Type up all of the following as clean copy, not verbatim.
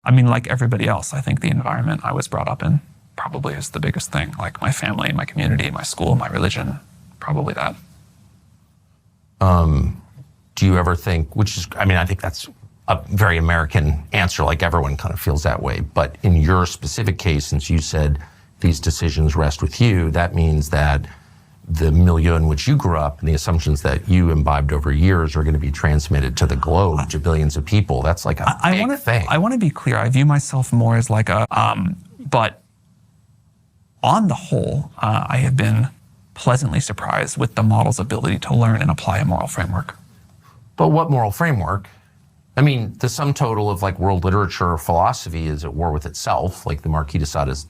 I mean, like everybody else, I think the environment I was brought up in probably is the biggest thing. Like my family, my community, my school, my religion, probably that. Do you ever think, I think that's a very American answer, like everyone kind of feels that way. But in your specific case, since you said these decisions rest with you, that means that the milieu in which you grew up and the assumptions that you imbibed over years are going to be transmitted to the globe, to billions of people. That's like a big thing. I want to be clear. I view myself more as like but on the whole, I have been pleasantly surprised with the model's ability to learn and apply a moral framework. But what moral framework? I mean, the sum total of like world literature or philosophy is at war with itself. Like the Marquis de Sade is,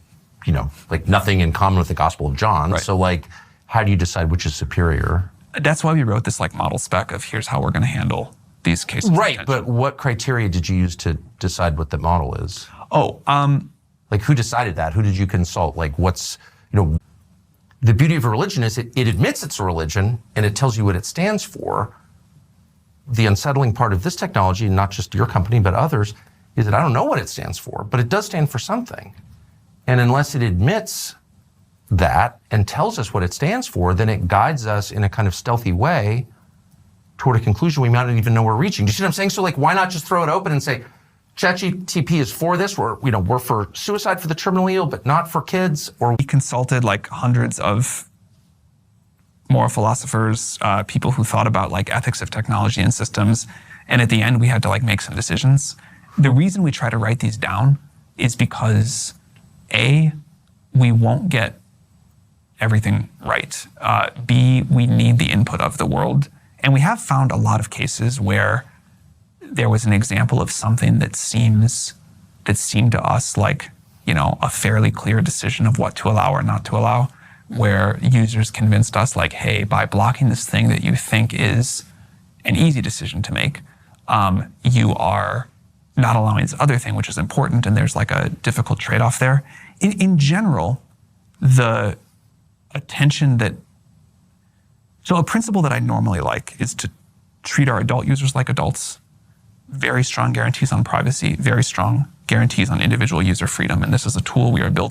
like nothing in common with the Gospel of John. Right. So like, how do you decide which is superior? That's why we wrote this like model spec of here's how we're going to handle these cases. Right, but what criteria did you use to decide what the model is? Like who decided that? Who did you consult? Like what's, the beauty of a religion is it admits it's a religion and it tells you what it stands for. The unsettling part of this technology, not just your company, but others, is that I don't know what it stands for, but it does stand for something. And unless it admits that and tells us what it stands for, then it guides us in a kind of stealthy way toward a conclusion we might not even know we're reaching. Do you see what I'm saying? So like, why not just throw it open and say, ChatGPT is for this, we're for suicide for the terminally ill, but not for kids? Or we consulted like hundreds of moral philosophers, people who thought about like ethics of technology and systems. And at the end, we had to like make some decisions. The reason we try to write these down is because A, we won't get everything right. B, we need the input of the world. And we have found a lot of cases where there was an example of something that seemed to us like, a fairly clear decision of what to allow or not to allow, where users convinced us like, hey, by blocking this thing that you think is an easy decision to make, you are not allowing this other thing, which is important, and there's like a difficult trade-off there. In general, the attention so a principle that I normally like is to treat our adult users like adults, very strong guarantees on privacy, very strong guarantees on individual user freedom, and this is a tool we are building